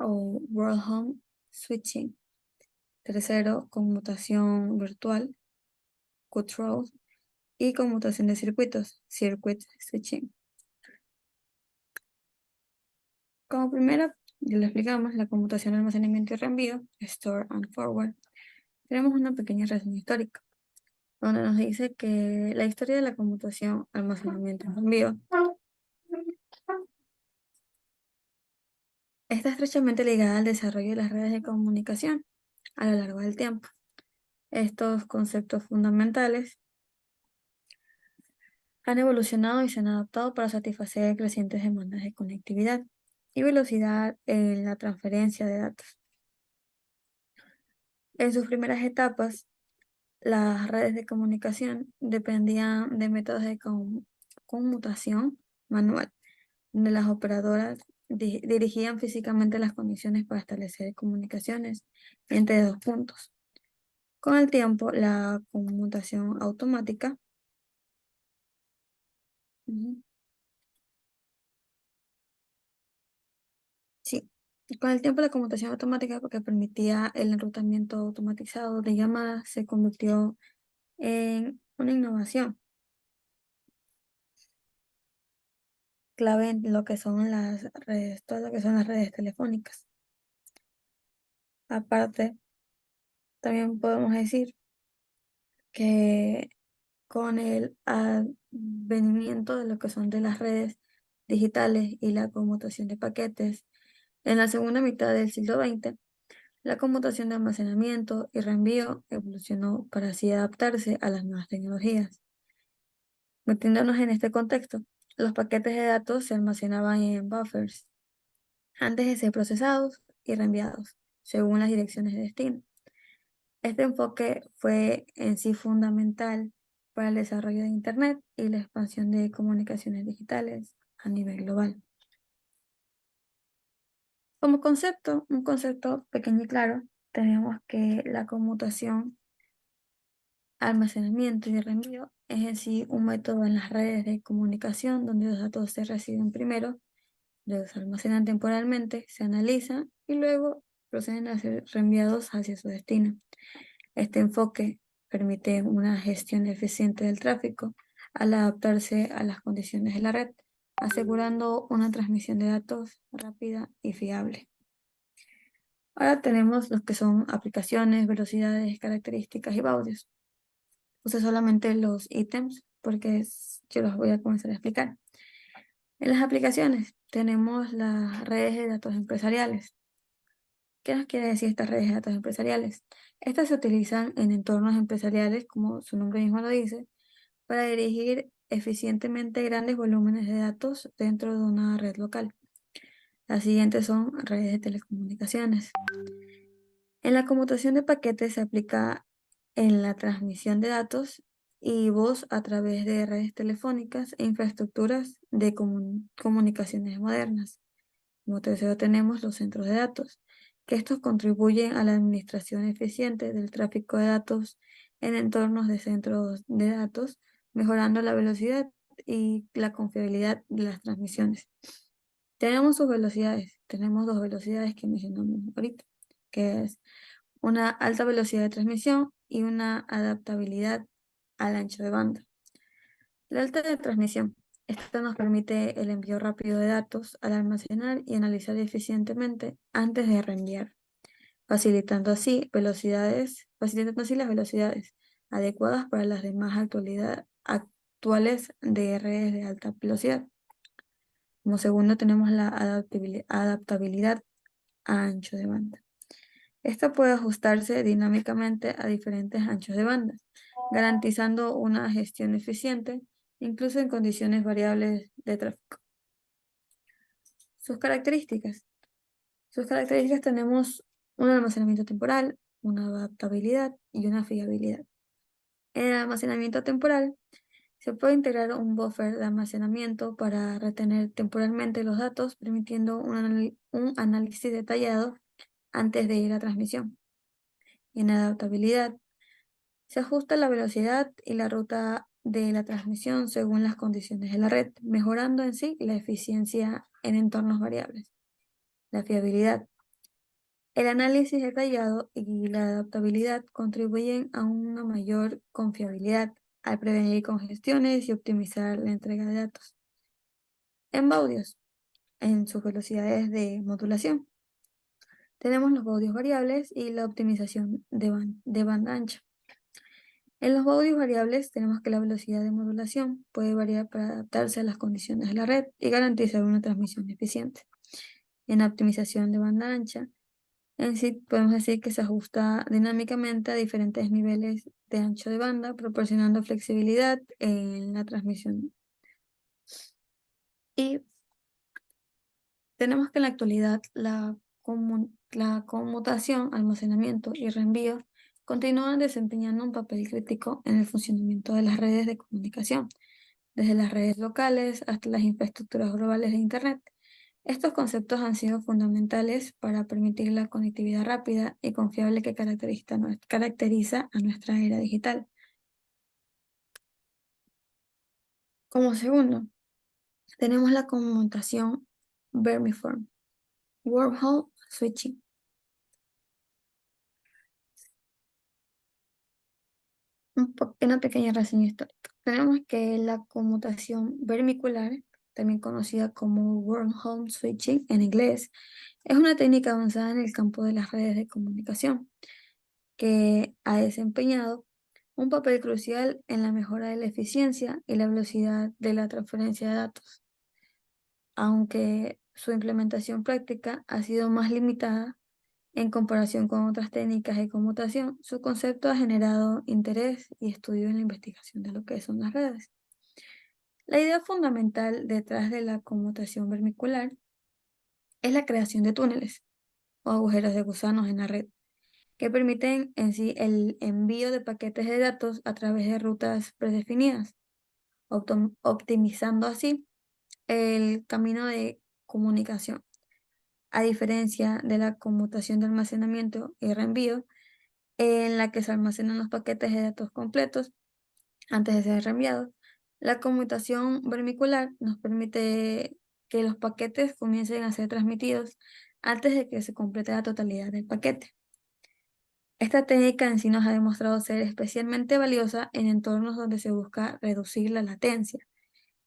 o World Home Switching. Tercero, conmutación virtual, control, y conmutación de circuitos, circuit switching. Como primero, ya lo explicamos, la conmutación, almacenamiento y reenvío, store and forward. Tenemos una pequeña reseña histórica, donde nos dice que la historia de la conmutación, almacenamiento y reenvío está estrechamente ligada al desarrollo de las redes de comunicación a lo largo del tiempo. Estos conceptos fundamentales han evolucionado y se han adaptado para satisfacer crecientes demandas de conectividad y velocidad en la transferencia de datos. En sus primeras etapas, las redes de comunicación dependían de métodos de conmutación manual, donde las operadoras dirigían físicamente las condiciones para establecer comunicaciones entre dos puntos. Con el tiempo, la conmutación automática ujú, sí, con el tiempo la conmutación automática, porque permitía el enrutamiento automatizado de llamadas, se convirtió en una innovación clave en lo que son las redes, todo lo que son las redes telefónicas. Aparte, también podemos decir que con el advenimiento de lo que son de las redes digitales y la conmutación de paquetes, en la segunda mitad del siglo XX, la conmutación de almacenamiento y reenvío evolucionó para así adaptarse a las nuevas tecnologías. Metiéndonos en este contexto, los paquetes de datos se almacenaban en buffers antes de ser procesados y reenviados, según las direcciones de destino. Este enfoque fue en sí fundamental para el desarrollo de Internet y la expansión de comunicaciones digitales a nivel global. Como concepto, un concepto pequeño y claro, tenemos que la conmutación, almacenamiento y reenvío es en sí un método en las redes de comunicación donde los datos se reciben primero, luego se almacenan temporalmente, se analizan y luego proceden a ser reenviados hacia su destino. Este enfoque permite una gestión eficiente del tráfico al adaptarse a las condiciones de la red, asegurando una transmisión de datos rápida y fiable. Ahora tenemos los que son aplicaciones, velocidades, características y baudios. Puse solamente los ítems porque yo los voy a comenzar a explicar. En las aplicaciones tenemos las redes de datos empresariales. ¿Qué nos quiere decir estas redes de datos empresariales? Estas se utilizan en entornos empresariales, como su nombre mismo lo dice, para dirigir eficientemente grandes volúmenes de datos dentro de una red local. Las siguientes son redes de telecomunicaciones. En la conmutación de paquetes se aplica en la transmisión de datos y voz a través de redes telefónicas e infraestructuras de comunicaciones modernas. Como tercero tenemos los centros de datos, que estos contribuyen a la administración eficiente del tráfico de datos en entornos de centros de datos, mejorando la velocidad y la confiabilidad de las transmisiones. Tenemos sus velocidades, tenemos dos velocidades que mencionamos ahorita, que es una alta velocidad de transmisión y una adaptabilidad al ancho de banda. La alta de transmisión. Esta nos permite el envío rápido de datos al almacenar y analizar eficientemente antes de reenviar, facilitando así las velocidades adecuadas para las demás actuales de redes de alta velocidad. Como segundo tenemos la adaptabilidad a ancho de banda. Esta puede ajustarse dinámicamente a diferentes anchos de banda, garantizando una gestión eficiente, incluso en condiciones variables de tráfico. Sus características. Sus características tenemos un almacenamiento temporal, una adaptabilidad y una fiabilidad. En el almacenamiento temporal, se puede integrar un buffer de almacenamiento para retener temporalmente los datos, permitiendo un análisis detallado antes de ir a transmisión. En adaptabilidad, se ajusta la velocidad y la ruta de la transmisión según las condiciones de la red, mejorando en sí la eficiencia en entornos variables. La fiabilidad. El análisis detallado y la adaptabilidad contribuyen a una mayor confiabilidad al prevenir congestiones y optimizar la entrega de datos. En baudios, en sus velocidades de modulación, tenemos los baudios variables y la optimización de banda ancha. En los baudios variables tenemos que la velocidad de modulación puede variar para adaptarse a las condiciones de la red y garantizar una transmisión eficiente. En la optimización de banda ancha, en sí podemos decir que se ajusta dinámicamente a diferentes niveles de ancho de banda, proporcionando flexibilidad en la transmisión. Y tenemos que en la actualidad la conmutación, almacenamiento y reenvío continúan desempeñando un papel crítico en el funcionamiento de las redes de comunicación, desde las redes locales hasta las infraestructuras globales de Internet. Estos conceptos han sido fundamentales para permitir la conectividad rápida y confiable que caracteriza a nuestra era digital. Como segundo, tenemos la conmutación vermiform, wormhole switching. Una pequeña reseña histórica. Tenemos que la conmutación vermicular, también conocida como wormhole switching en inglés, es una técnica avanzada en el campo de las redes de comunicación que ha desempeñado un papel crucial en la mejora de la eficiencia y la velocidad de la transferencia de datos, aunque su implementación práctica ha sido más limitada en comparación con otras técnicas de conmutación. Su concepto ha generado interés y estudio en la investigación de lo que son las redes. La idea fundamental detrás de la conmutación vermicular es la creación de túneles o agujeros de gusanos en la red, que permiten en sí el envío de paquetes de datos a través de rutas predefinidas, optimizando así el camino de comunicación. A diferencia de la conmutación de almacenamiento y reenvío, en la que se almacenan los paquetes de datos completos antes de ser reenviados, la conmutación vermicular nos permite que los paquetes comiencen a ser transmitidos antes de que se complete la totalidad del paquete. Esta técnica en sí nos ha demostrado ser especialmente valiosa en entornos donde se busca reducir la latencia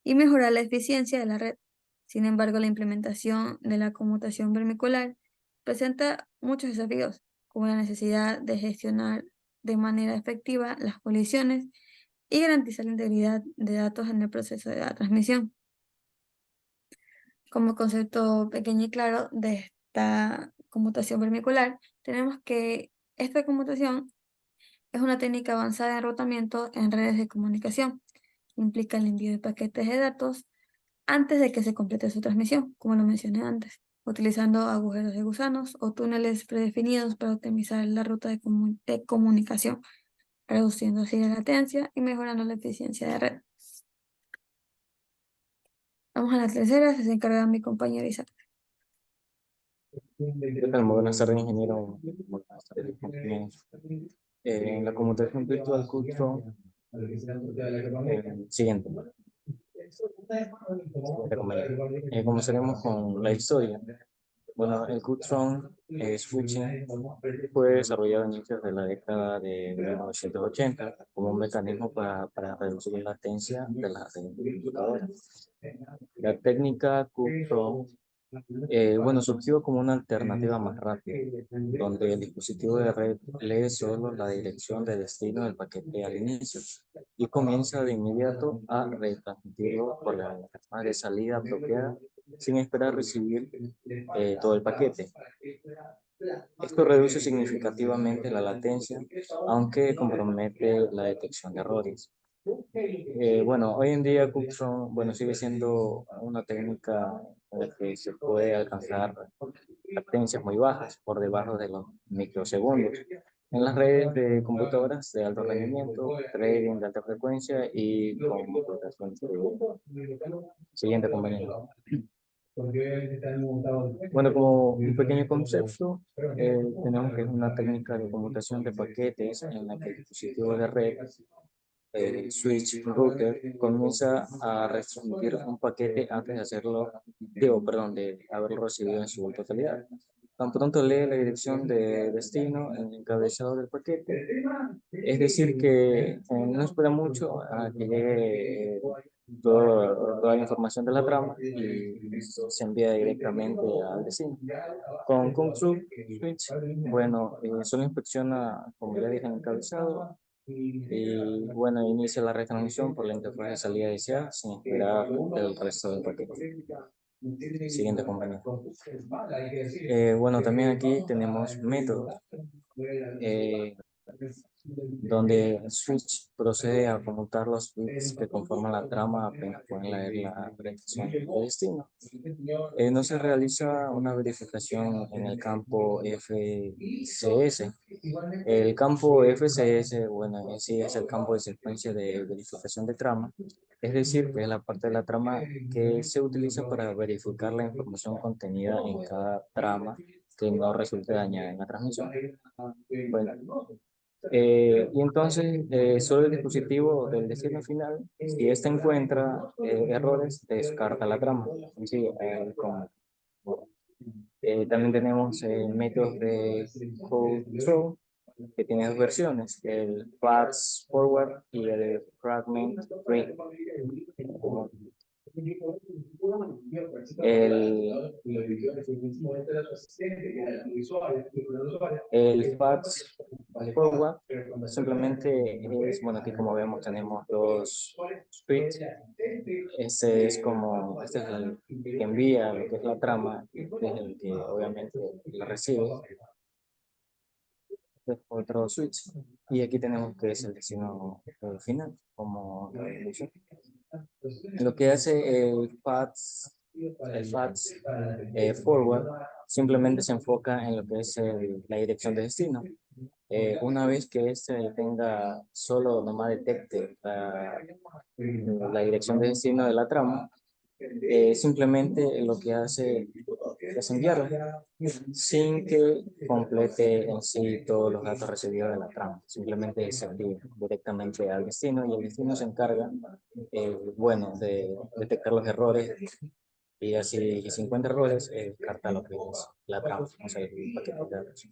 y mejorar la eficiencia de la red. Sin embargo, la implementación de la conmutación vermicular presenta muchos desafíos, como la necesidad de gestionar de manera efectiva las colisiones y garantizar la integridad de datos en el proceso de la transmisión. Como concepto pequeño y claro de esta conmutación vermicular, tenemos que esta conmutación es una técnica avanzada de enrutamiento en redes de comunicación. Implica el envío de paquetes de datos antes de que se complete su transmisión, como lo mencioné antes, utilizando agujeros de gusanos o túneles predefinidos para optimizar la ruta de comunicación, reduciendo así la latencia y mejorando la eficiencia de red. Vamos a la tercera, se encarga mi compañero Isaac. ¿Qué tal? Muy buenas tardes, ingeniero. Buenas tardes, compañeros. En la conmutación virtual Qtron, siguiente. Comenzaremos con la historia. Bueno, el Qtron switching fue desarrollado a inicios de la década de 1980 como un mecanismo para reducir la latencia de las redes computadoras. La técnica Qtron bueno, surgió como una alternativa más rápida, donde el dispositivo de red lee solo la dirección de destino del paquete al inicio y comienza de inmediato a retransmitirlo por la interfaz de salida apropiada sin esperar recibir todo el paquete. Esto reduce significativamente la latencia, aunque compromete la detección de errores. Bueno, hoy en día Cookson, bueno, sigue siendo una técnica en la que se puede alcanzar latencias muy bajas, por debajo de los microsegundos, en las redes de computadoras de alto rendimiento, trading de alta frecuencia y con computación distribuida. Siguiente compañero. Bueno, como un pequeño concepto, tenemos que es una técnica de conmutación de paquetes en la que el dispositivo de red switch router comienza a retransmitir un paquete antes de hacerlo, digo, perdón, de haberlo recibido en su totalidad. tan pronto lee la dirección de destino en el encabezado del paquete. Es decir, que no espera mucho a que llegue toda la información de la trama y se envía directamente al destino. Con Control Switch, bueno, solo inspecciona, como ya dije, en el encabezado y bueno, inicia la retransmisión por la interfaz de salida deseada sin esperar el resto del paquete. Siguiente compañero. Bueno, también aquí tenemos métodos. Eh, donde Switch procede a conmutar los bits que conforman la trama apenas pueden leer la dirección de destino. No se realiza una verificación en el campo FCS. El campo FCS, bueno, en sí es el campo de secuencia de verificación de trama, es decir, que es la parte de la trama que se utiliza para verificar la información contenida en cada trama que no resulte dañada en la transmisión. Bueno, y entonces, solo el dispositivo del destino final, si éste encuentra errores, descarta la trama. Sí, también tenemos métodos de code throw, que tiene dos versiones, el fast forward y el fragment free. El fast forward simplemente es, bueno, aquí como vemos tenemos dos scripts. Este es el que envía lo que es la trama, este es el que obviamente la recibe. Este es otro switch. Y aquí tenemos que es el destino final, como resolución. Lo que hace el FATS forward simplemente se enfoca en lo que es la dirección de destino. Una vez que este tenga solo nomás detecte la dirección de destino de la trama, simplemente lo que hace es enviarla sin que complete en sí todos los datos recibidos de la trama. Simplemente se envía directamente al destino y el destino se encarga, bueno, de detectar los errores y así, y si encuentra errores, descarta lo que es la trama, o sea, el paquete de datos.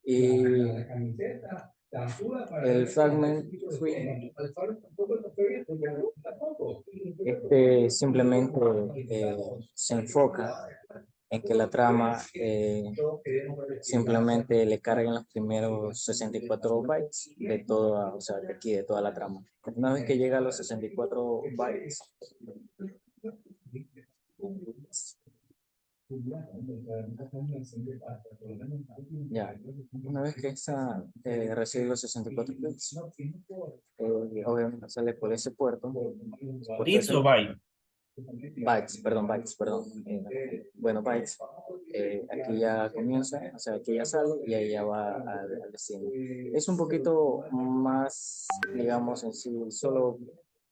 Y el fragment free, este simplemente se enfoca en que la trama simplemente le carguen los primeros 64 bytes de toda, o sea, de aquí, de toda la trama. Una vez que llega a los 64 bytes, ya, una vez que esta recibe los 64 bytes, obviamente sale por ese puerto. ¿Bits o bytes? Bytes, perdón. Bueno, bytes. Aquí ya comienza, o sea, aquí ya sale y ahí ya va al destino. Es un poquito más, digamos, en sí, solo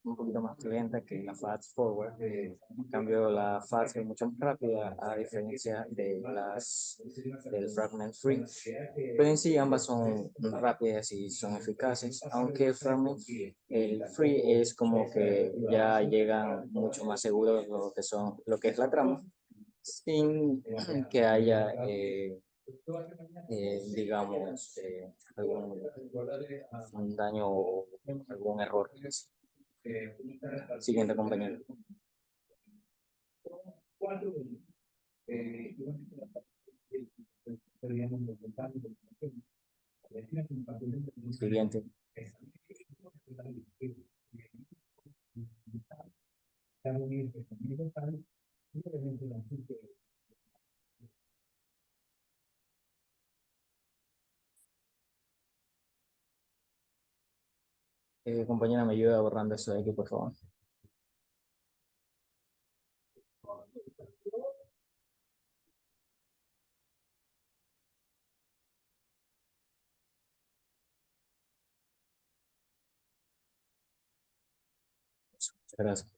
un poquito más lenta que la fast forward. En cambio, la fast es mucho más rápida, a diferencia de del fragment free. Pero en sí ambas son rápidas y son eficaces, aunque el free es como que ya llegan mucho más seguros lo que es la trama, sin que haya, digamos, algún un daño o algún error. Siguiente compañero. Siguiente. Compañera, me ayuda borrando eso de aquí, por favor. Muchas gracias.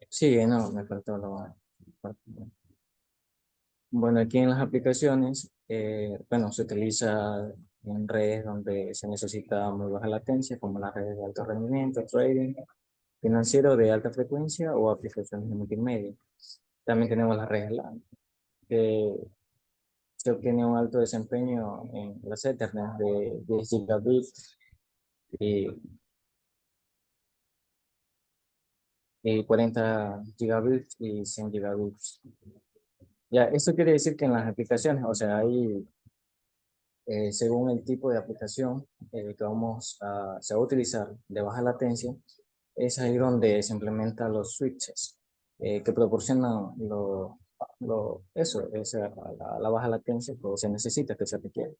Sí, no, me faltó lo. Bueno, aquí en las aplicaciones, bueno, se utiliza en redes donde se necesita muy baja latencia, como las redes de alto rendimiento, trading, financiero de alta frecuencia o aplicaciones de multimedia. También tenemos las redes LAN. que se obtiene un alto desempeño en las Ethernet de 10 gigabits y, y 40 gigabits y 100 gigabits. Ya, esto quiere decir que en las aplicaciones, o sea, ahí, según el tipo de aplicación se va a utilizar de baja latencia, es ahí donde se implementan los switches que proporcionan la baja latencia que se necesita, que se requiere.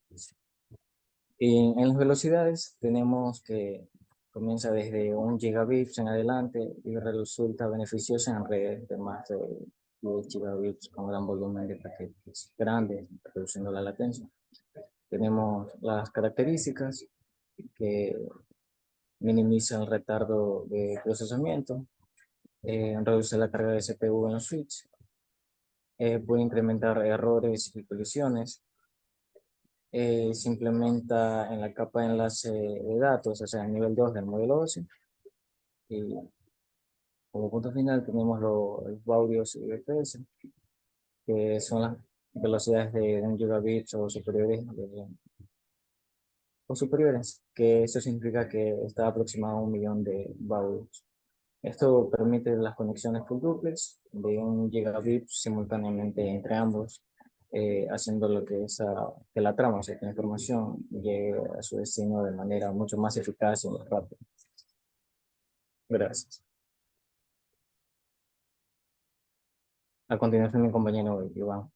Y en las velocidades tenemos que comienza desde 1 gigabit en adelante y resulta beneficioso en redes de más de 10 gigabits con gran volumen de paquetes grandes, reduciendo la latencia. Tenemos las características que minimizan el retardo de procesamiento, reduce la carga de CPU en los switches, puede incrementar errores y colisiones, se implementa en la capa de enlace de datos, o sea, en nivel 2 del modelo 12. Y como punto final tenemos los baudios y BPS, que son las velocidades de 1 gigabit o superiores, que eso significa que está aproximado a 1 millón de baudios. Esto permite las conexiones full duplex de 1 gigabit simultáneamente entre ambos, haciendo lo que es que la trama, o sea, que la información llegue a su destino de manera mucho más eficaz y más rápida. Gracias. A continuación, mi compañero Iván.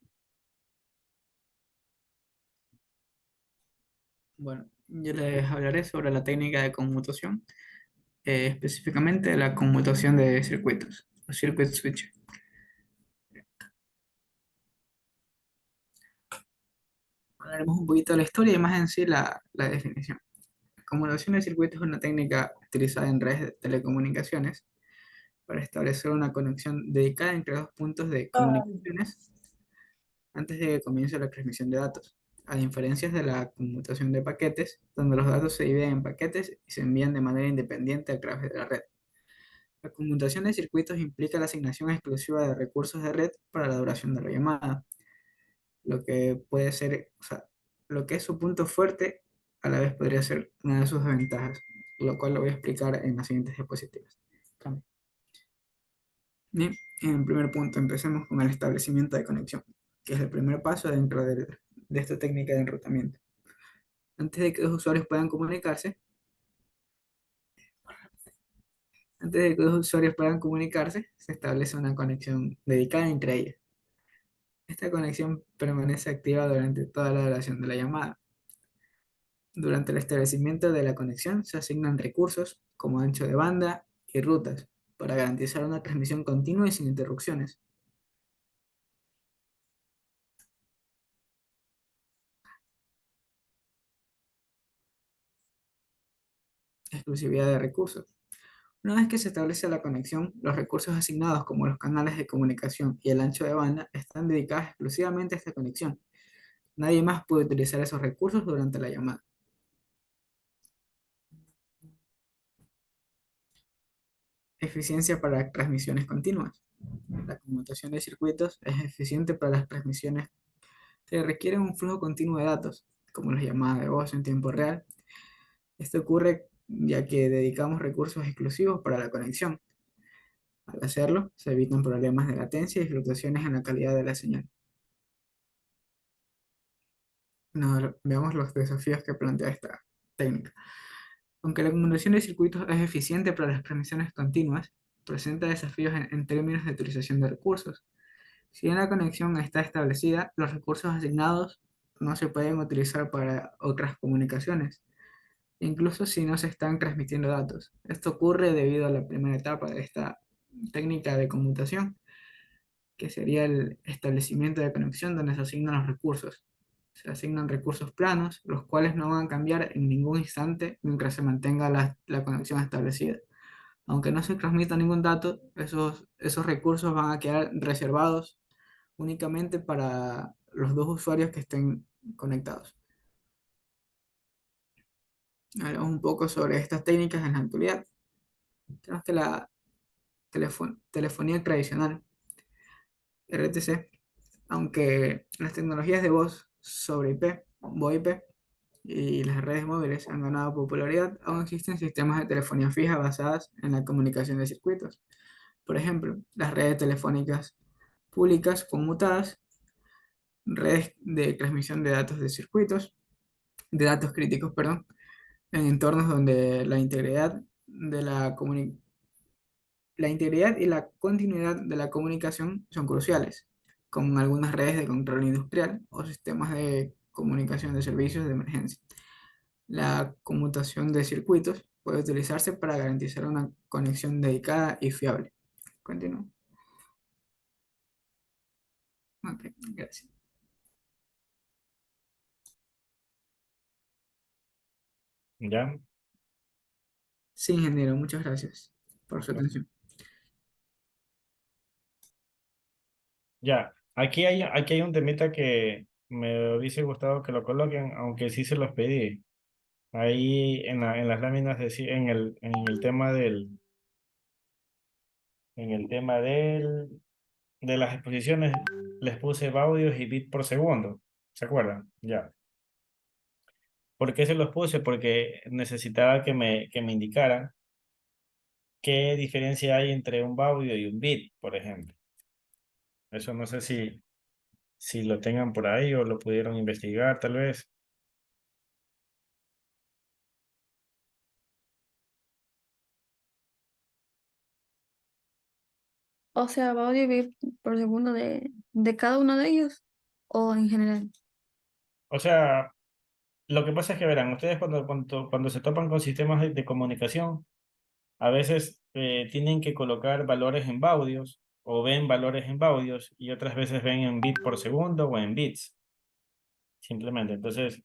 Bueno, yo les hablaré sobre la técnica de conmutación, específicamente la conmutación de circuitos, o circuit switch. Hablaremos un poquito de la historia y más en sí la definición. La conmutación de circuitos es una técnica utilizada en redes de telecomunicaciones para establecer una conexión dedicada entre dos puntos de comunicaciones antes de que comience la transmisión de datos, a diferencias de la conmutación de paquetes, donde los datos se dividen en paquetes y se envían de manera independiente a través de la red. La conmutación de circuitos implica la asignación exclusiva de recursos de red para la duración de la llamada, lo que puede ser, o sea, lo que es su punto fuerte, a la vez podría ser una de sus desventajas, lo cual lo voy a explicar en las siguientes diapositivas. Bien, en el primer punto empecemos con el establecimiento de conexión, que es el primer paso dentro de esta técnica de enrutamiento. Antes de que los usuarios puedan comunicarse, antes de que los usuarios puedan comunicarse, se establece una conexión dedicada entre ellos. Esta conexión permanece activa durante toda la duración de la llamada. Durante el establecimiento de la conexión se asignan recursos como ancho de banda y rutas para garantizar una transmisión continua y sin interrupciones. Exclusividad de recursos. Una vez que se establece la conexión, los recursos asignados como los canales de comunicación y el ancho de banda están dedicados exclusivamente a esta conexión. Nadie más puede utilizar esos recursos durante la llamada. Eficiencia para transmisiones continuas. La conmutación de circuitos es eficiente para las transmisiones que requieren un flujo continuo de datos, como las llamadas de voz en tiempo real. Esto ocurre ya que dedicamos recursos exclusivos para la conexión. Al hacerlo, se evitan problemas de latencia y fluctuaciones en la calidad de la señal. Veamos los desafíos que plantea esta técnica. Aunque la conmutación de circuitos es eficiente para las transmisiones continuas, presenta desafíos en términos de utilización de recursos. Si una conexión está establecida, los recursos asignados no se pueden utilizar para otras comunicaciones, incluso si no se están transmitiendo datos. Esto ocurre debido a la primera etapa de esta técnica de conmutación, que sería el establecimiento de conexión donde se asignan los recursos. Se asignan recursos planos, los cuales no van a cambiar en ningún instante mientras se mantenga la conexión establecida. Aunque no se transmita ningún dato, esos recursos van a quedar reservados únicamente para los dos usuarios que estén conectados. Hablamos un poco sobre estas técnicas en la actualidad. Tenemos que la telefonía tradicional, RTC, Aunque las tecnologías de voz sobre IP, VoIP y las redes móviles han ganado popularidad, aún existen sistemas de telefonía fija basadas en la comunicación de circuitos. Por ejemplo, las redes telefónicas públicas conmutadas, redes de transmisión de datos de circuitos, de datos críticos, perdón, en entornos donde la integridad y la continuidad de la comunicación son cruciales, como algunas redes de control industrial o sistemas de comunicación de servicios de emergencia. La conmutación de circuitos puede utilizarse para garantizar una conexión dedicada y fiable. Continúo. Ok, gracias. Ya, Sí, ingeniero, muchas gracias por su atención. ya. Aquí hay un temita que me hubiese gustado que lo coloquen, aunque sí se los pedí. Ahí en las láminas, en el tema de las exposiciones, les puse baudios y bit por segundo. ¿Se acuerdan? Ya. ¿Por qué se los puse? Porque necesitaba que me indicaran qué diferencia hay entre un baudio y un bit, por ejemplo. Eso no sé si lo tengan por ahí o lo pudieron investigar, tal vez. O sea, va audio y bit por segundo de cada uno de ellos o en general. O sea, lo que pasa es que verán, ustedes cuando se topan con sistemas de comunicación, a veces tienen que colocar valores en baudios o ven valores en baudios y otras veces ven en bit por segundo o en bits, simplemente. Entonces,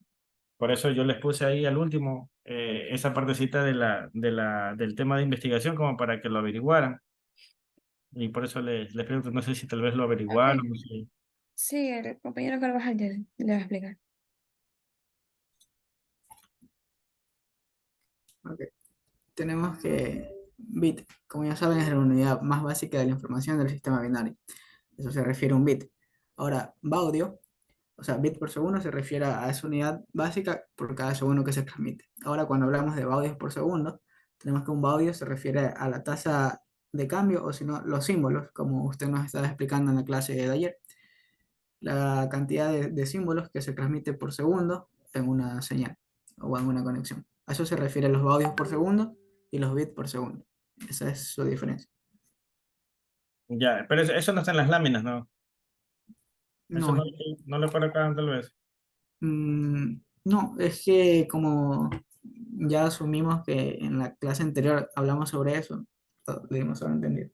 por eso yo les puse ahí al último esa partecita del tema de investigación como para que lo averiguaran. Y por eso les pregunto, no sé si tal vez lo averiguaron, Ok. no sé. Sí, el compañero Carvajal ya le va a explicar. Ok. Tenemos que bit, como ya saben, es la unidad más básica de la información del sistema binario. Eso se refiere a un bit. Ahora, baudio, o sea, bit por segundo se refiere a esa unidad básica por cada segundo que se transmite. Ahora, cuando hablamos de baudios por segundo, tenemos que un baudio se refiere a la tasa de cambio o si no, los símbolos, como usted nos estaba explicando en la clase de ayer, la cantidad de símbolos que se transmite por segundo en una señal o en una conexión. A eso se refiere los baudios por segundo y los bits por segundo. Esa es su diferencia. Ya, pero eso no está en las láminas, ¿no? Eso No, no lo colocaron tal vez. no, es que como ya asumimos que en la clase anterior hablamos sobre eso, le dimos sobre entendido.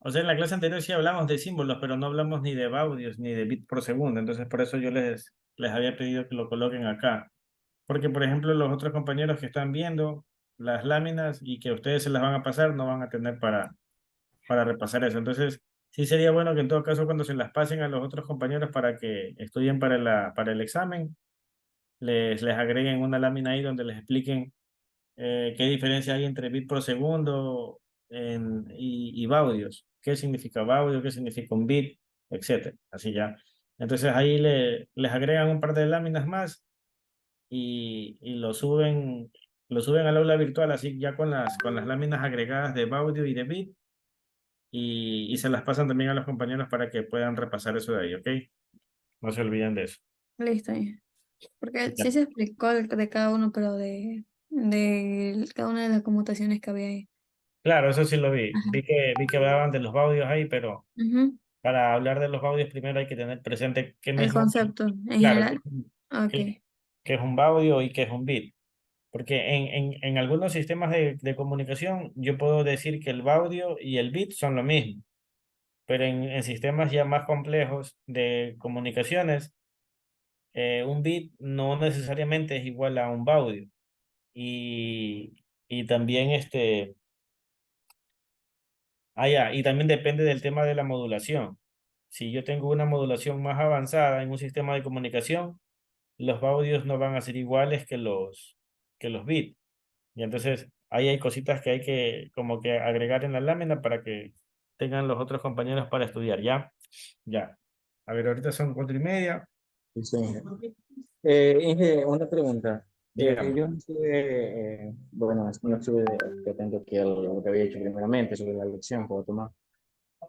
O sea, en la clase anterior sí hablamos de símbolos, pero no hablamos ni de baudios ni de bits por segundo. Entonces, por eso yo les había pedido que lo coloquen acá. Porque, por ejemplo, los otros compañeros que están viendo las láminas y que ustedes se las van a pasar, no van a tener para repasar eso. Entonces, sí sería bueno que en todo caso, cuando se las pasen a los otros compañeros para que estudien para el examen, les agreguen una lámina ahí donde les expliquen qué diferencia hay entre bit por segundo y baudios, qué significa baudio, qué significa un bit, etcétera. Así ya. Entonces ahí les agregan un par de láminas más y lo suben al aula virtual así ya con las láminas agregadas de baudio y de bit y se las pasan también a los compañeros para que puedan repasar eso de ahí, ¿ok? No se olviden de eso. Listo. Ya. Porque Ya. sí se explicó de cada uno, pero de cada una de las conmutaciones que había ahí. Claro, eso sí lo vi. Ajá. Vi que hablaban de los baudios ahí, pero Ujú. para hablar de los baudios primero hay que tener presente qué El mismo, concepto en claro, general. qué, Ok. qué es un baudio y qué es un bit. Porque en algunos sistemas de comunicación yo puedo decir que el baudio y el bit son lo mismo, pero en sistemas ya más complejos de comunicaciones, un bit no necesariamente es igual a un baudio. Y también y también depende del tema de la modulación. Si yo tengo una modulación más avanzada en un sistema de comunicación, los audios no van a ser iguales que los bits. Y entonces ahí hay cositas que hay que como que agregar en la lámina para que tengan los otros compañeros para estudiar, ¿ya? Ya. A ver, ahorita son 4:30. Sí, Inge. Inge, una pregunta. Dígame. Yo no estuve, bueno, no estuve atento aquí a lo que había hecho primeramente sobre la lección que voy a tomar.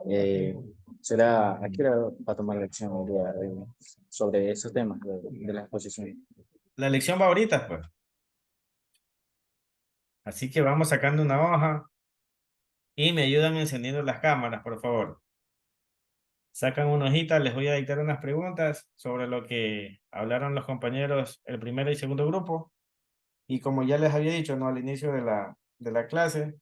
Eh, ¿Será, a qué hora va a tomar la lección el día de hoy sobre esos temas de la exposición? La lección va ahorita, pues. Así que vamos sacando una hoja y me ayudan encendiendo las cámaras, por favor. Sacan una hojita, les voy a dictar unas preguntas sobre lo que hablaron los compañeros, el primer y segundo grupo. Y como ya les había dicho, ¿no? Al inicio de la clase,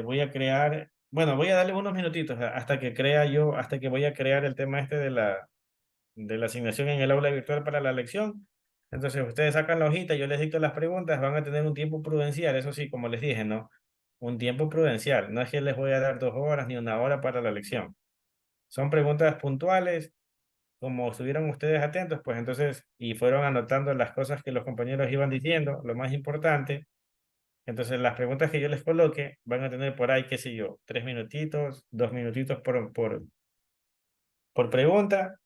voy a crear, bueno, voy a darle unos minutitos hasta que crea yo, hasta que voy a crear el tema este de la asignación en el aula virtual para la lección. Entonces, ustedes sacan la hojita, yo les dicto las preguntas, van a tener un tiempo prudencial, eso sí, como les dije, ¿no? Un tiempo prudencial, no es que les voy a dar 2 horas ni 1 hora para la lección. Son preguntas puntuales, como estuvieron ustedes atentos, pues entonces, y fueron anotando las cosas que los compañeros iban diciendo, lo más importante. Entonces, las preguntas que yo les coloque van a tener por ahí, qué sé yo, 3 minutitos, 2 minutitos por pregunta.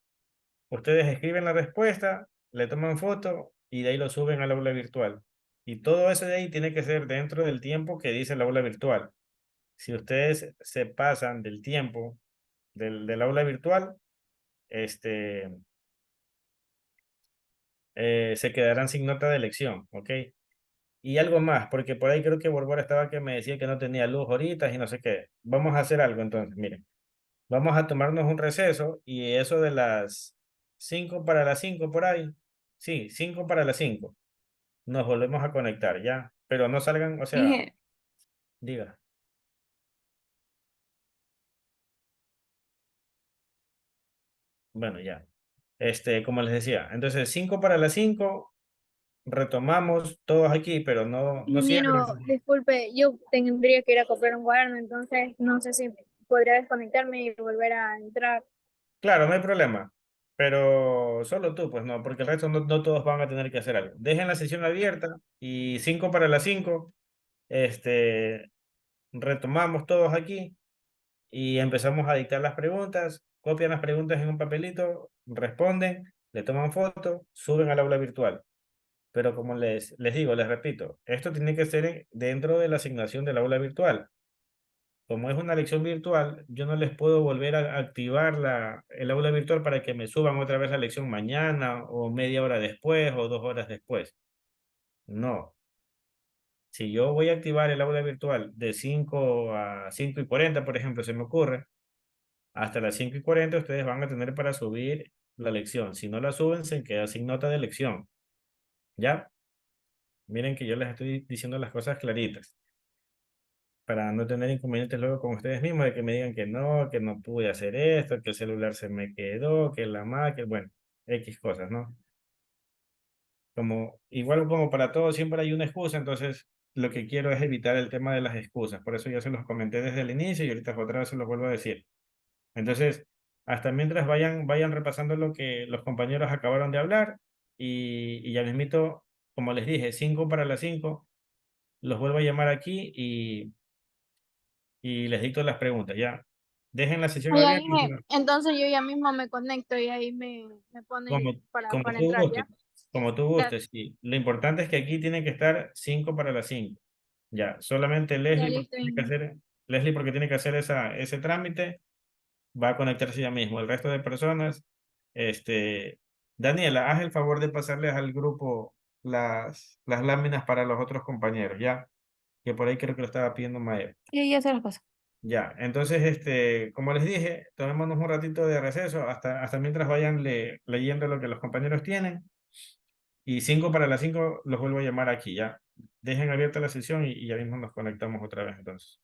Ustedes escriben la respuesta, le toman foto y de ahí lo suben al aula virtual. Y todo eso de ahí tiene que ser dentro del tiempo que dice el aula virtual. Si ustedes se pasan del tiempo del aula virtual, este, se quedarán sin nota de elección, ¿ok? Y algo más, porque por ahí creo que Borbora estaba que me decía que no tenía luz ahorita y no sé qué. Vamos a hacer algo entonces, miren. Vamos a tomarnos un receso y eso de las 5 para las 5 por ahí. Sí, 5 para las 5. Nos volvemos a conectar ya. Pero no salgan, o sea, Inge, diga. Bueno, ya. Como les decía, entonces 5 para las 5 retomamos todos aquí, pero no Ingeniero, cierren. disculpe, yo tendría que ir a comprar un cuaderno, entonces no sé si podría desconectarme y volver a entrar. Claro, no hay problema. Pero solo tú, pues no, porque el resto no todos van a tener que hacer algo. Dejen la sesión abierta y 5 para las 5, este, retomamos todos aquí y empezamos a dictar las preguntas, copian las preguntas en un papelito, responden, le toman foto, suben al aula virtual. Pero como les digo, les repito, esto tiene que ser dentro de la asignación del aula virtual. Como es una lección virtual, yo no les puedo volver a activar el aula virtual para que me suban otra vez la lección mañana o media hora después o 2 horas después. No. Si yo voy a activar el aula virtual de 5 a 5:40, por ejemplo, se me ocurre, hasta las 5:40 ustedes van a tener para subir la lección. Si no la suben, se queda sin nota de lección. ¿Ya? Miren que yo les estoy diciendo las cosas claritas para no tener inconvenientes luego con ustedes mismos de que me digan que no pude hacer esto, que el celular se me quedó, que la máquina, bueno, X cosas, ¿no? Igual como para todo siempre hay una excusa, entonces lo que quiero es evitar el tema de las excusas. Por eso ya se los comenté desde el inicio y ahorita otra vez se los vuelvo a decir. Entonces, hasta mientras vayan repasando lo que los compañeros acabaron de hablar y ya mismito, como les dije, 5 para las 5, los vuelvo a llamar aquí y les dicto las preguntas, ya. Dejen la sesión Oye, abierta Inge, entonces yo ya mismo me conecto y ahí me como, pone como para tú entrar, gustes, ¿ya? como tú Ya, gustes. Y lo importante es que aquí tiene que estar 5 para las 5. Ya, solamente ya Leslie porque listo, tiene que Inge. hacer ese trámite, va a conectarse ya mismo. El resto de personas, este, Daniela, haz el favor de pasarles al grupo las láminas para los otros compañeros, ya, que por ahí creo que lo estaba pidiendo Mael. sí, ya se las paso. Ya, entonces, como les dije, tomémonos un ratito de receso hasta mientras vayan leyendo lo que los compañeros tienen. Y 5 para las 5 los vuelvo a llamar aquí, ya. Dejen abierta la sesión y ya mismo nos conectamos otra vez entonces.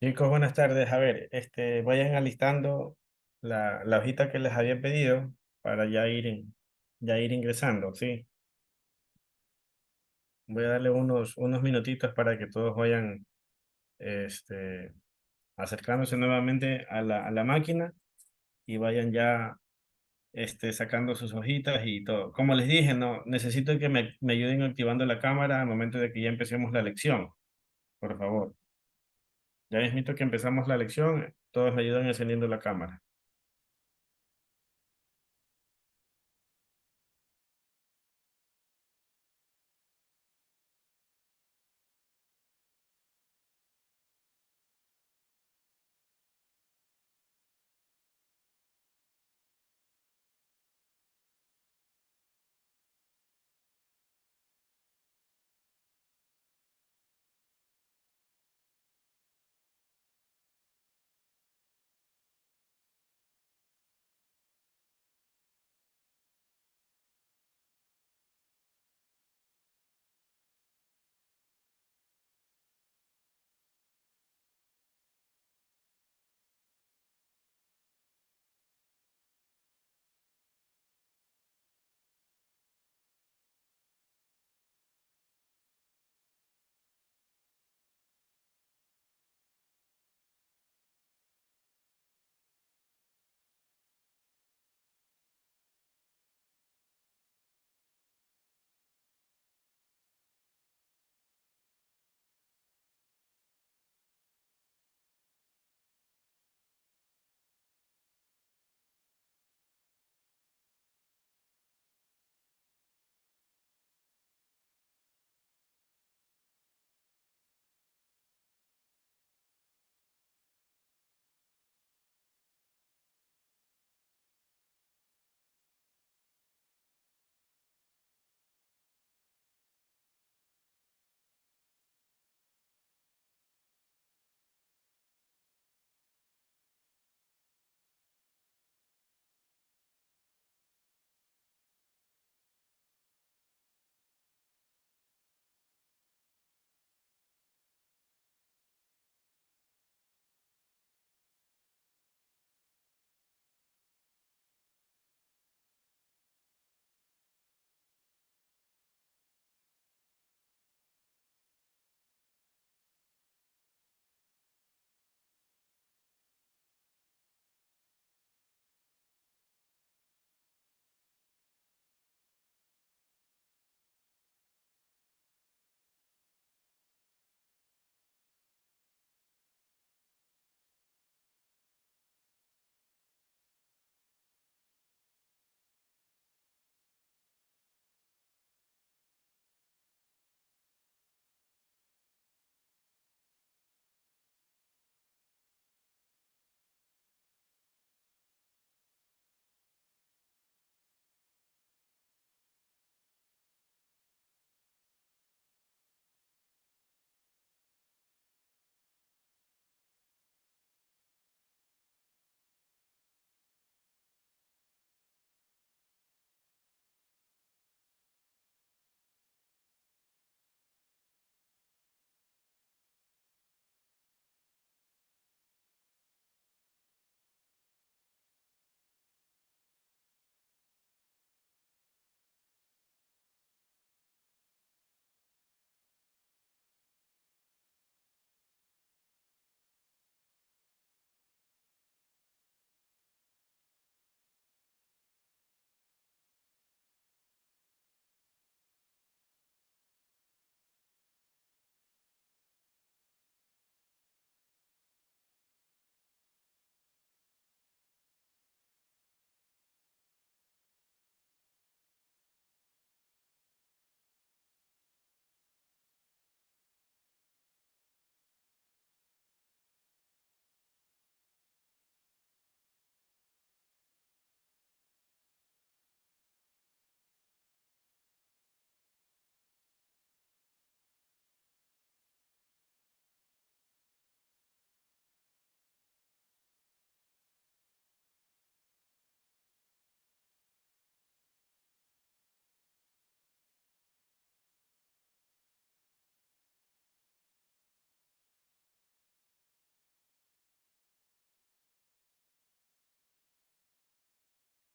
Chicos, buenas tardes. A ver, vayan alistando la hojita que les había pedido para ya ir ingresando, ¿sí? Voy a darle unos minutitos para que todos vayan este, acercándose nuevamente a la máquina y vayan ya sacando sus hojitas y todo. Como les dije, no, necesito que me ayuden activando la cámara al momento de que ya empecemos la lección, por favor. Ya mismito que empezamos la lección, todos me ayudan encendiendo la cámara.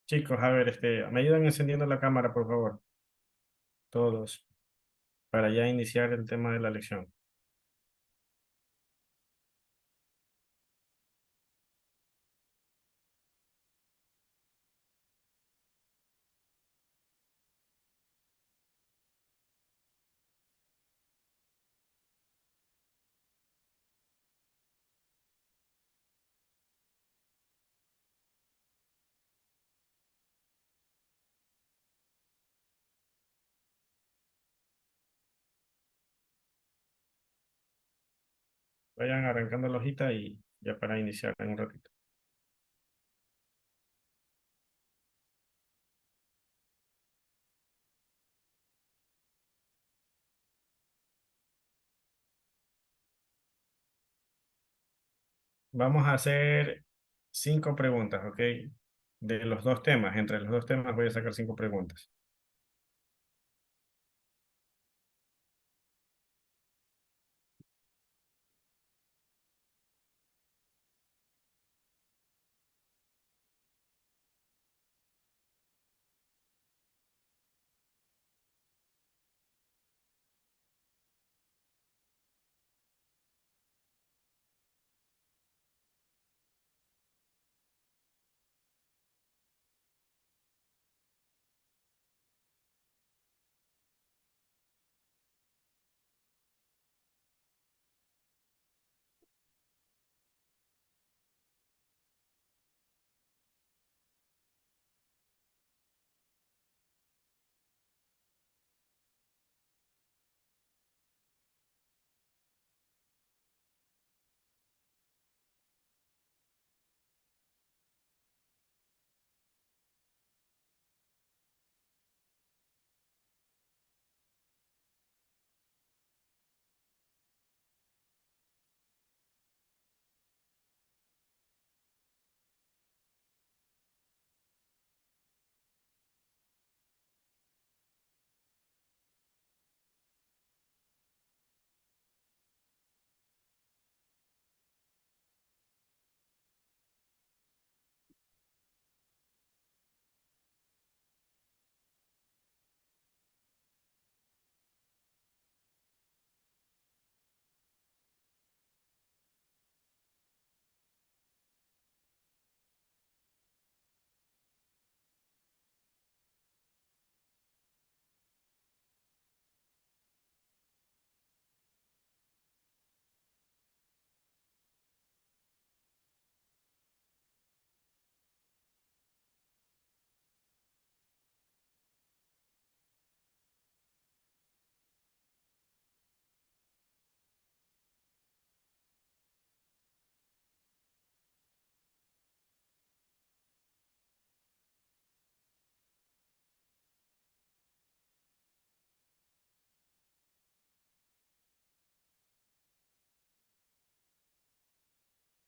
Chicos, a ver, me ayudan encendiendo la cámara, por favor. Todos, para ya iniciar el tema de la lección. Vayan arrancando la hojita y ya para iniciar en un ratito. Vamos a hacer 5 preguntas, ¿ok? De los dos temas. Entre los dos temas voy a sacar 5 preguntas.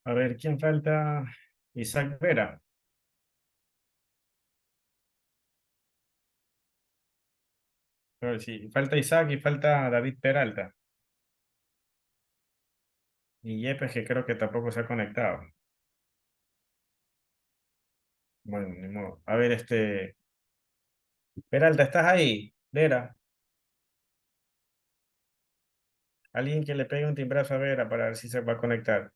A ver, ¿quién falta? Isaac Vera. A ver, sí, falta Isaac y falta David Peralta. Y Yepes, que creo que tampoco se ha conectado. Bueno, ni modo. A ver, Peralta, ¿estás ahí? Vera. Alguien que le pegue un timbrazo a Vera para ver si se va a conectar.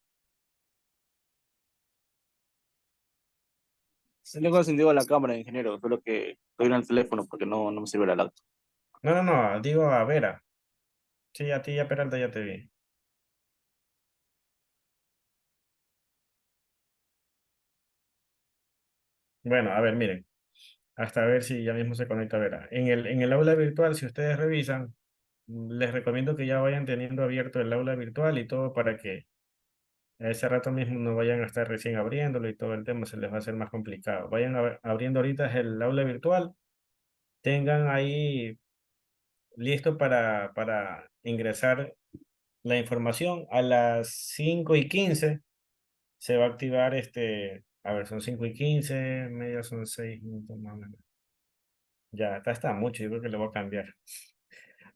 Se le ha encendido la cámara, ingeniero, solo que estoy en el teléfono porque no me sirve la laptop. No, no, no, digo a Vera. Sí, a ti y a Peralta ya te vi. Bueno, a ver, miren. Hasta ver si ya mismo se conecta Vera. En el aula virtual, si ustedes revisan, les recomiendo que ya vayan teniendo abierto el aula virtual y todo para que a ese rato mismo no vayan a estar recién abriéndolo y todo el tema se les va a hacer más complicado. Vayan abriendo ahorita el aula virtual, tengan ahí listo para ingresar la información. A las 5:15 se va a activar a ver, son 5:15, media son 6 minutos más o menos. Ya, acá está mucho, yo creo que le voy a cambiar.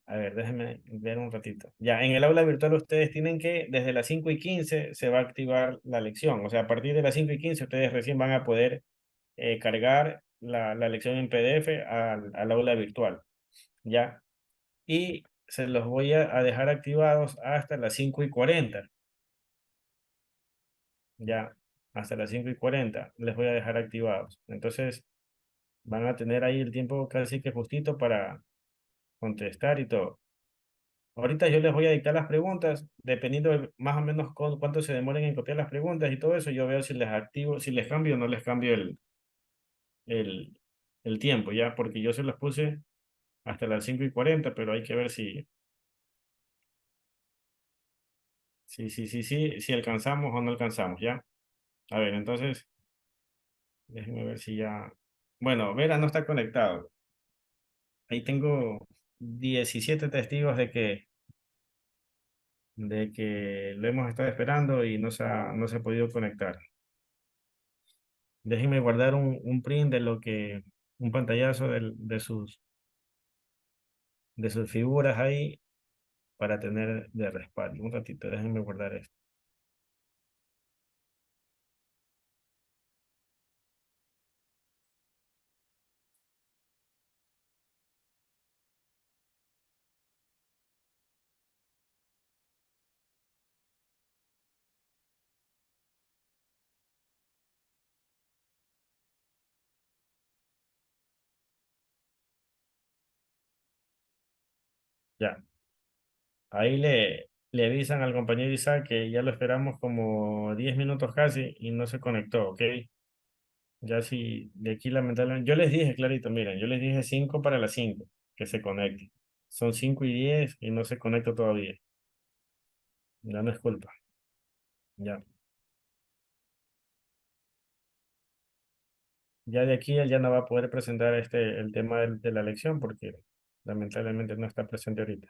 A ver, déjenme ver un ratito. Ya, en el aula virtual ustedes tienen que, desde las 5:15 se va a activar la lección. O sea, a partir de las 5:15 ustedes recién van a poder cargar la lección en PDF al aula virtual, ¿ya? Y se los voy a dejar activados hasta las 5:40, ¿ya? Hasta las 5:40 les voy a dejar activados. Entonces van a tener ahí el tiempo casi que justito para contestar y todo. Ahorita yo les voy a dictar las preguntas, dependiendo de más o menos cuánto se demoren en copiar las preguntas y todo eso, yo veo si les activo, si les cambio o no les cambio el, el tiempo, ¿ya? Porque yo se los puse hasta las 5:40, pero hay que ver si alcanzamos o no alcanzamos, ¿ya? A ver, entonces, déjenme ver si ya... Bueno, Vera no está conectado. Ahí tengo 17 testigos de que lo hemos estado esperando y no se ha podido conectar. Déjenme guardar un print un pantallazo de sus figuras ahí para tener de respaldo. Un ratito, déjenme guardar esto. Ya. Ahí le avisan al compañero Isaac que ya lo esperamos como 10 minutos casi y no se conectó, ¿ok? Ya si de aquí lamentablemente, yo les dije clarito, miren, yo les dije 5 para las 5 que se conecte. Son 5:10 y no se conecta todavía. Ya no es culpa. Ya. Ya de aquí él ya no va a poder presentar el tema de la elección porque lamentablemente no está presente ahorita.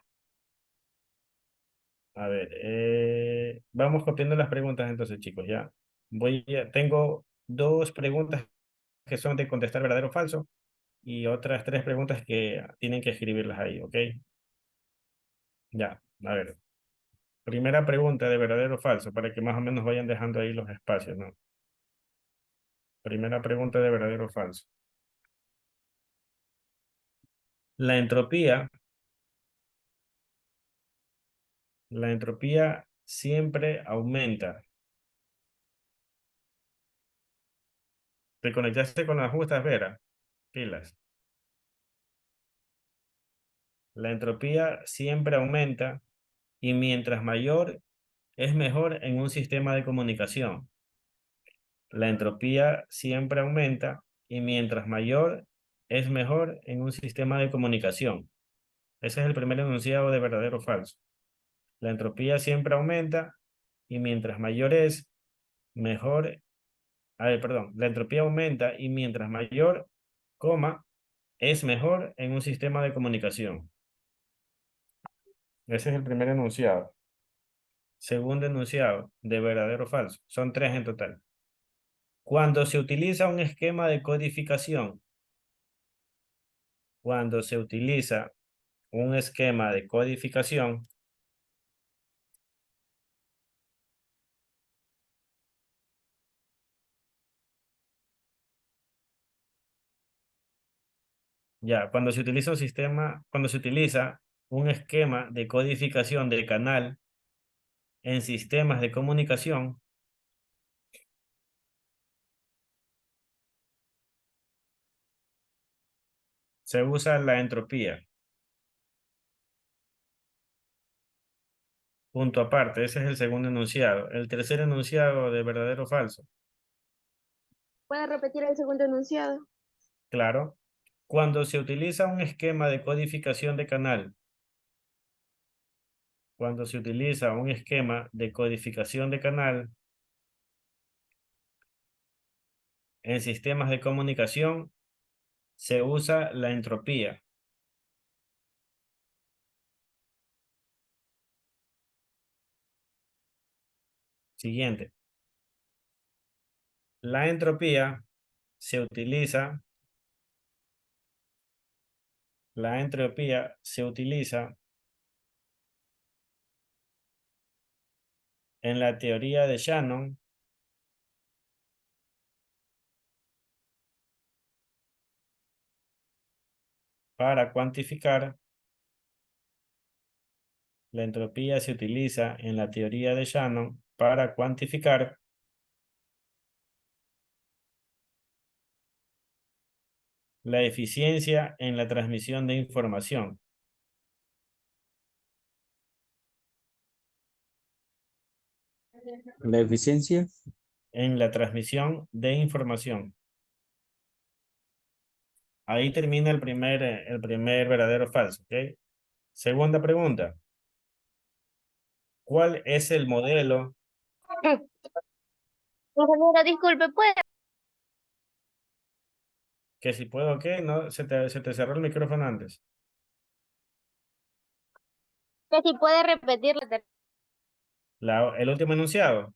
A ver, vamos copiando las preguntas entonces, chicos, ya. Tengo 2 preguntas que son de contestar verdadero o falso y otras 3 preguntas que tienen que escribirlas ahí, ¿ok? Ya, a ver. Primera pregunta de verdadero o falso, para que más o menos vayan dejando ahí los espacios, ¿no? Primera pregunta de verdadero o falso. La entropía, la entropía siempre aumenta. ¿Te conectaste con las justas, Vera? Pilas. La entropía siempre aumenta y mientras mayor es mejor en un sistema de comunicación. La entropía siempre aumenta y mientras mayor es mejor en un sistema de comunicación. Ese es el primer enunciado de verdadero o falso. La entropía siempre aumenta y mientras mayor es mejor. A ver, perdón. La entropía aumenta y mientras mayor, coma, es mejor en un sistema de comunicación. Ese es el primer enunciado. Segundo enunciado de verdadero o falso. Son 3 en total. Cuando se utiliza un esquema de codificación, cuando se utiliza un esquema de codificación, ya, cuando se utiliza un esquema de codificación del canal en sistemas de comunicación, se usa la entropía. Punto aparte, ese es el segundo enunciado. El tercer enunciado de verdadero o falso. ¿Puede repetir el segundo enunciado? Claro. Cuando se utiliza un esquema de codificación de canal, cuando se utiliza un esquema de codificación de canal en sistemas de comunicación, se usa la entropía. Siguiente. La entropía se utiliza, la entropía se utiliza en la teoría de Shannon Para cuantificar la entropía se utiliza en la teoría de Shannon para cuantificar la eficiencia en la transmisión de información. La eficiencia. En la transmisión de información. Ahí termina el primer verdadero o falso, ¿ok? Segunda pregunta. ¿Cuál es el modelo? Profesora, disculpe, ¿puede, Que si puedo, ¿ok? No, se te cerró el micrófono antes. que si puede repetir El último enunciado.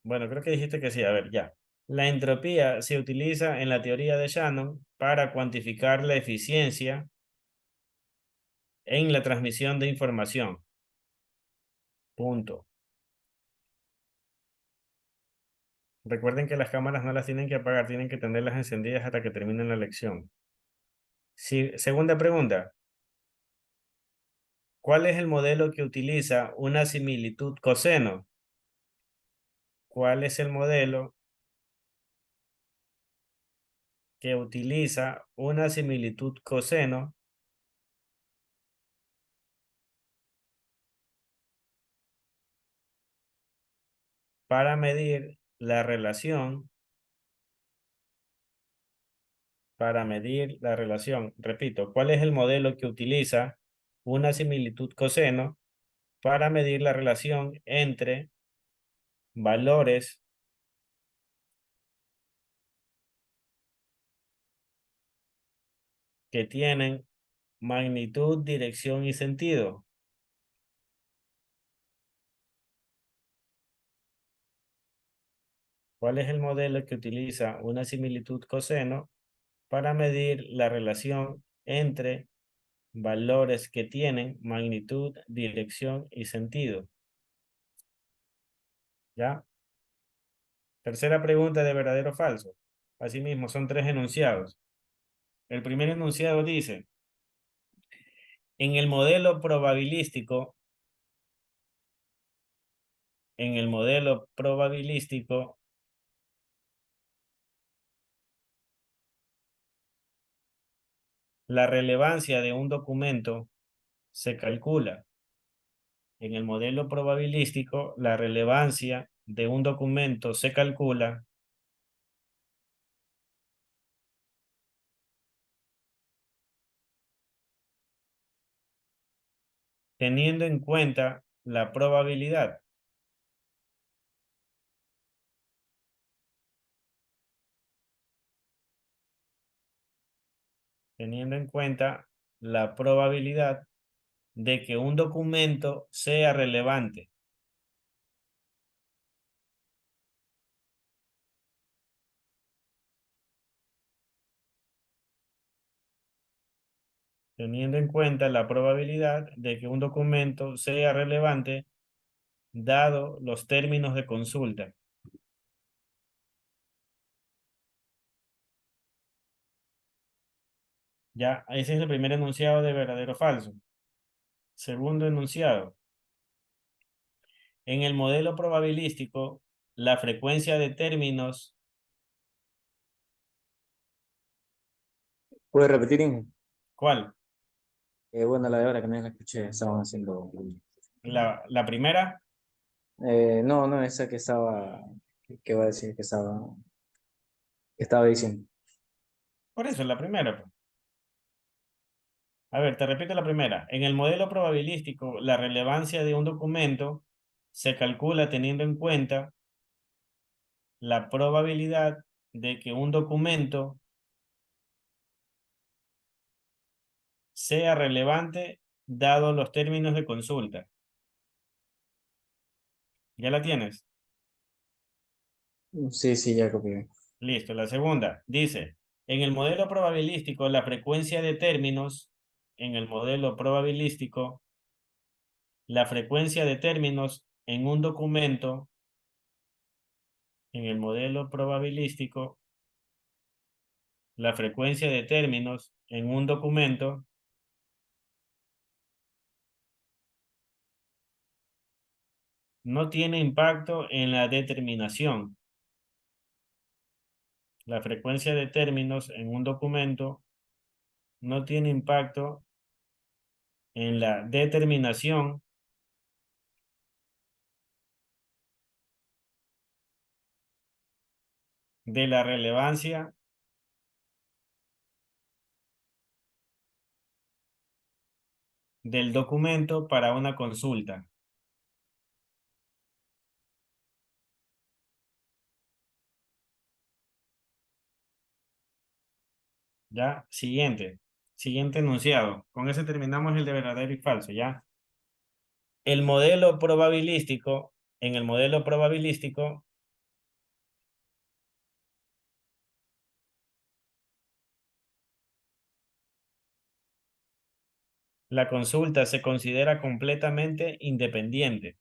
Bueno, creo que dijiste que sí. A ver, ya. La entropía se utiliza en la teoría de Shannon para cuantificar la eficiencia en la transmisión de información. Punto. Recuerden que las cámaras no las tienen que apagar, tienen que tenerlas encendidas hasta que terminen la lección. Segunda pregunta. ¿Cuál es el modelo que utiliza una similitud coseno? ¿Cuál es el modelo que utiliza una similitud coseno para medir la relación? Repito, ¿cuál es el modelo que utiliza una similitud coseno para medir la relación entre valores que tienen magnitud, dirección y sentido? ¿Cuál es el modelo que utiliza una similitud coseno para medir la relación entre valores que tienen magnitud, dirección y sentido? ¿Ya? Tercera pregunta de verdadero o falso. Asimismo, son 3 enunciados. El primer enunciado dice, en el modelo probabilístico, la relevancia de un documento se calcula. En el modelo probabilístico, la relevancia de un documento se calcula teniendo en cuenta la probabilidad. Teniendo en cuenta la probabilidad de que un documento sea relevante. Teniendo en cuenta la probabilidad de que un documento sea relevante dado los términos de consulta. Ya, ese es el primer enunciado de verdadero o falso. Segundo enunciado. En el modelo probabilístico, la frecuencia de términos, ¿Puede repetir, Inge? ¿cuál? Bueno, la de ahora que no la escuché, estaban haciendo. La primera, No, no, esa que estaba, que va a decir que estaba diciendo. por eso la primera, pues. A ver, te repito la primera. En el modelo probabilístico, la relevancia de un documento se calcula teniendo en cuenta la probabilidad de que un documento sea relevante dado los términos de consulta. ¿Ya la tienes? Sí, sí, ya copié. Listo. La segunda dice, en el modelo probabilístico, la frecuencia de términos, en el modelo probabilístico, la frecuencia de términos en un documento, en el modelo probabilístico, la frecuencia de términos en un documento no tiene impacto en la determinación. La frecuencia de términos en un documento no tiene impacto en la determinación de la relevancia del documento para una consulta. Ya, siguiente enunciado. Con ese terminamos el de verdadero y falso, ¿ya? El modelo probabilístico, en el modelo probabilístico, la consulta se considera completamente independiente.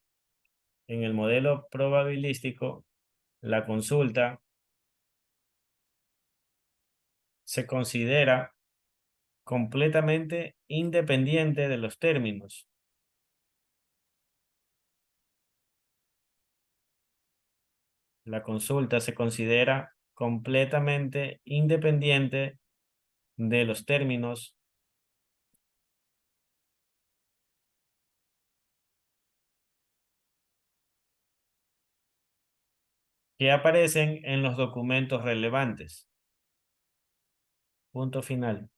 En el modelo probabilístico, la consulta se considera completamente independiente de los términos. La consulta se considera completamente independiente de los términos que aparecen en los documentos relevantes. Punto final.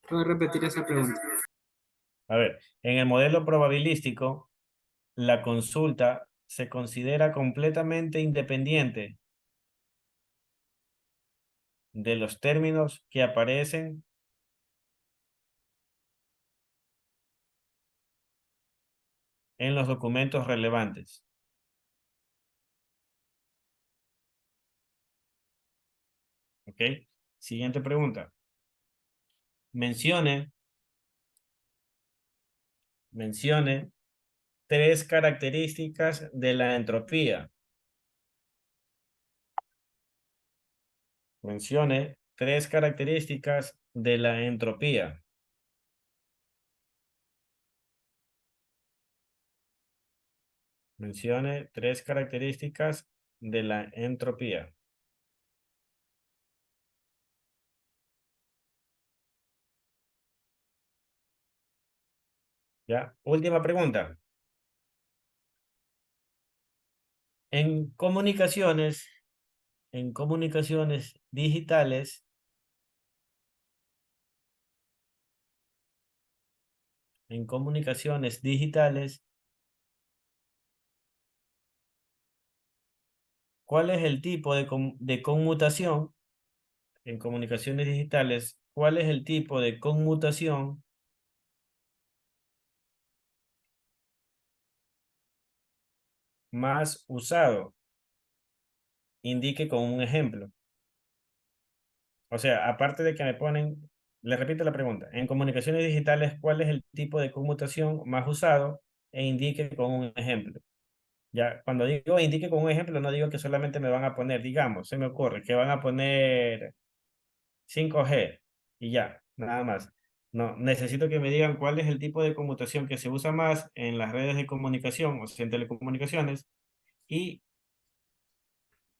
¿Puedo repetir esa pregunta? A ver, en el modelo probabilístico, la consulta se considera completamente independiente de los términos que aparecen en los documentos relevantes. ¿Ok? Siguiente pregunta. Mencione tres características de la entropía. Mencione tres características de la entropía. Mencione tres características de la entropía. Ya, última pregunta. En comunicaciones, en comunicaciones digitales, en comunicaciones digitales, ¿cuál es el tipo de conmutación? En comunicaciones digitales, ¿cuál es el tipo de conmutación más usado? Indique con un ejemplo. O sea, aparte de que me ponen, le repito la pregunta. En comunicaciones digitales, ¿cuál es el tipo de conmutación más usado? E indique con un ejemplo. Ya, cuando digo indique con un ejemplo, no digo que solamente me van a poner, digamos, se me ocurre que van a poner 5G y ya, nada más. No, necesito que me digan cuál es el tipo de conmutación que se usa más en las redes de comunicación, o sea, en telecomunicaciones, y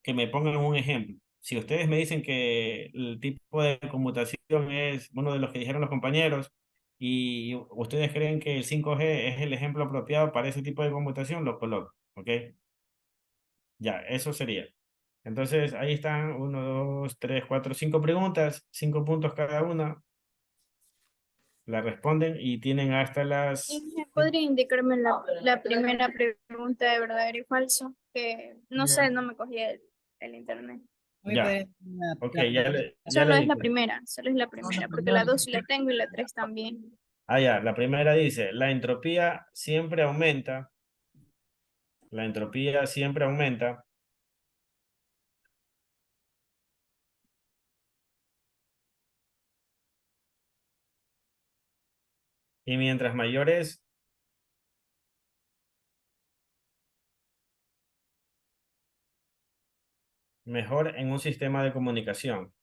que me pongan un ejemplo. Si ustedes me dicen que el tipo de conmutación es uno de los que dijeron los compañeros y ustedes creen que el 5G es el ejemplo apropiado para ese tipo de conmutación, lo coloco, ¿ok? Ya, eso sería. Entonces, ahí están, 1, 2, 3, 4, 5 preguntas, 5 puntos cada una. La responden y tienen hasta las... ¿Y me podría indicarme la primera pregunta de verdadero y falso? Que no sé, no me cogí el internet. Ya, ok, ya Solo le es la dije. primera, solo es la primera, porque la 2 sí la tengo y la 3 también. Ah, ya, la primera dice, la entropía siempre aumenta. La entropía siempre aumenta. Y mientras mayor es mejor en un sistema de comunicación.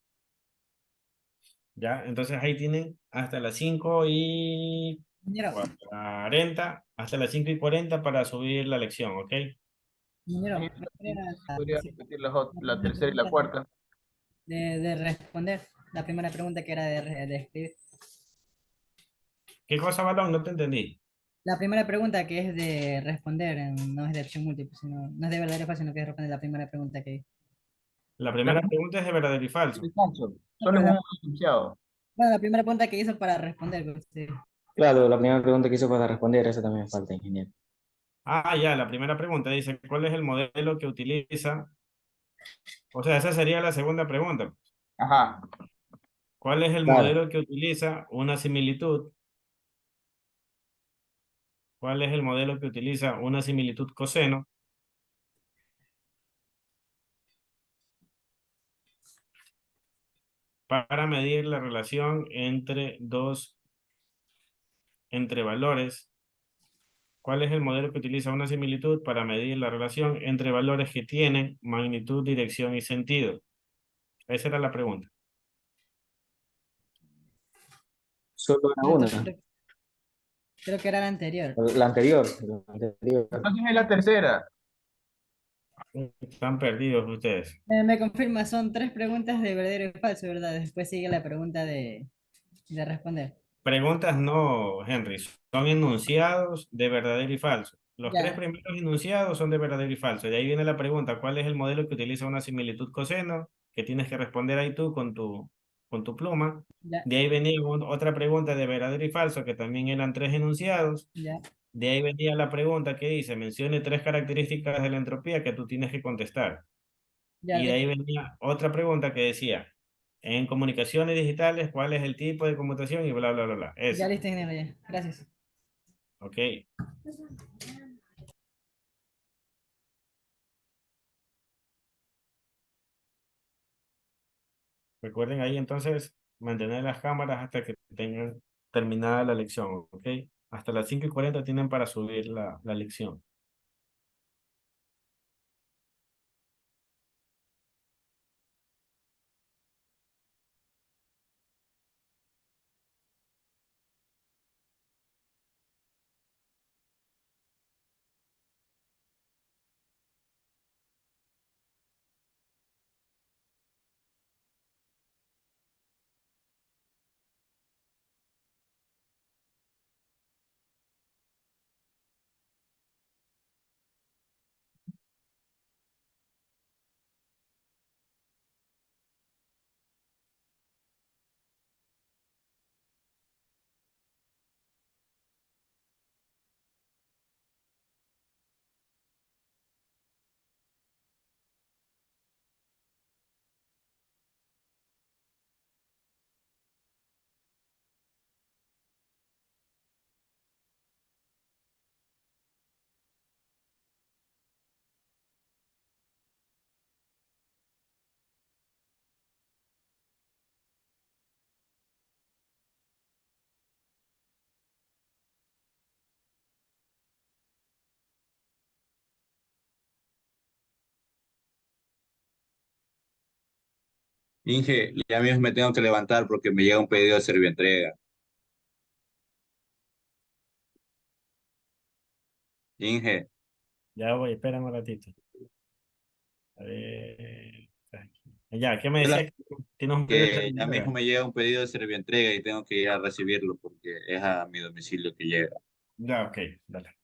¿Ya? Entonces ahí tienen hasta las 5:40, hasta las 5:40 para subir la lección, ¿ok? Ingeniero, Ingeniero, ¿cuál era ¿podría repetir la la primera tercera y la pregunta cuarta? de responder? La primera pregunta que era de escribir. ¿Qué cosa, Balón? No te entendí. La primera pregunta que es de responder, no es de opción múltiple, sino, no es de verdadero o falso, sino que es responder la primera pregunta que... La La primera pregunta es de verdadero y falso. falso. No, Solo pero es la, un enunciado. bueno, la primera pregunta que hizo para responder, pues, sí. Claro, la primera pregunta que hizo para responder, eso también me falta, ingeniero. Ah, ya, la primera pregunta dice, ¿cuál es el modelo que utiliza? O sea, esa sería la segunda pregunta. Ajá. ¿Cuál es el Claro. modelo que utiliza una similitud? ¿Cuál es el modelo que utiliza una similitud coseno para medir la relación entre valores? ¿Cuál es el modelo que utiliza una similitud para medir la relación entre valores que tienen magnitud, dirección y sentido? Esa era la pregunta. Solo era Entonces, una. creo que era la anterior. La anterior. La anterior. Entonces es la tercera. Están perdidos ustedes. Me confirma, son tres preguntas de verdadero y falso, ¿verdad? Después sigue la pregunta de responder. Preguntas no, Henry, son enunciados de verdadero y falso. Los tres Ya, primeros enunciados son de verdadero y falso. De ahí viene la pregunta, ¿cuál es el modelo que utiliza una similitud coseno? Que tienes que responder ahí tú con tu pluma. ya, De ahí venía otra pregunta de verdadero y falso, que también eran tres enunciados. ya, De ahí venía la pregunta que dice, mencione tres características de la entropía que tú tienes que contestar. ya, Y de ahí listo. venía otra pregunta que decía, en comunicaciones digitales, ¿cuál es el tipo de conmutación? Y bla, bla, bla, bla. Ya Esa. listo, ingeniero, ya. Gracias. Ok. Recuerden ahí entonces mantener las cámaras hasta que tengan terminada la lección, ¿ok? Hasta las 5:40 tienen para subir la lección. Inge, ya mismo me tengo que levantar porque me llega un pedido de servientrega. Inge, Ya voy, espérame un ratito. A ver, ya, ¿qué me hola, decías? ¿Tienes un pedido de que ya servicio? mismo me llega un pedido de servientrega y tengo que ir a recibirlo porque es a mi domicilio que llega. Ya, ok, dale.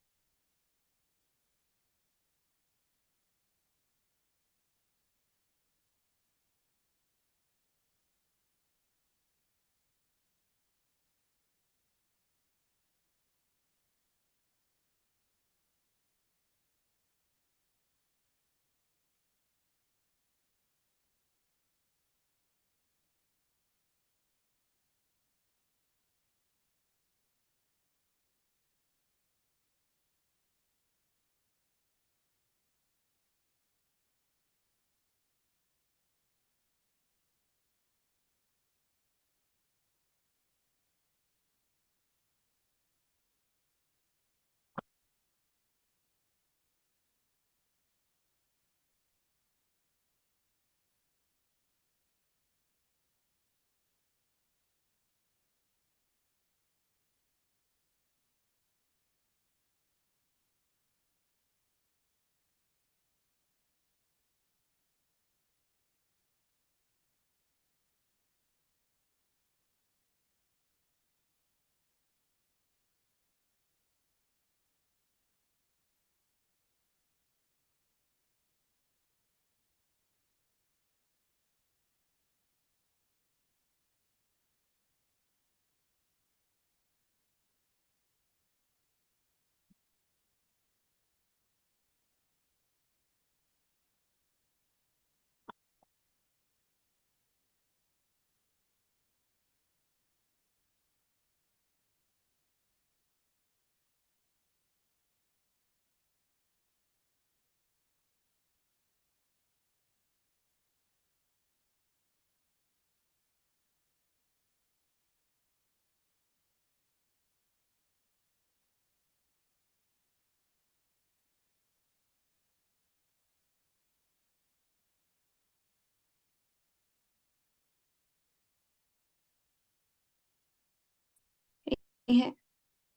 Dije,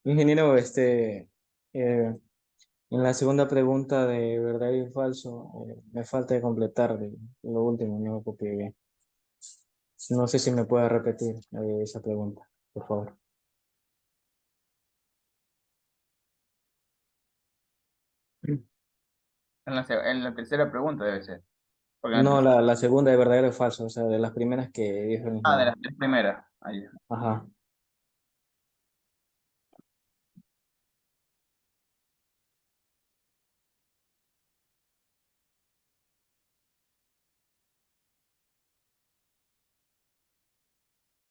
Ingeniero, en la segunda pregunta de verdadero y falso, me falta completar lo último, no lo copié bien. No sé si me puede repetir esa pregunta, por favor. En la tercera pregunta debe ser. Porque en la No, tercera- la segunda de verdadero y falso, o sea, de las primeras que dijo el de ingeniero. las tres primeras. Ahí. Ajá.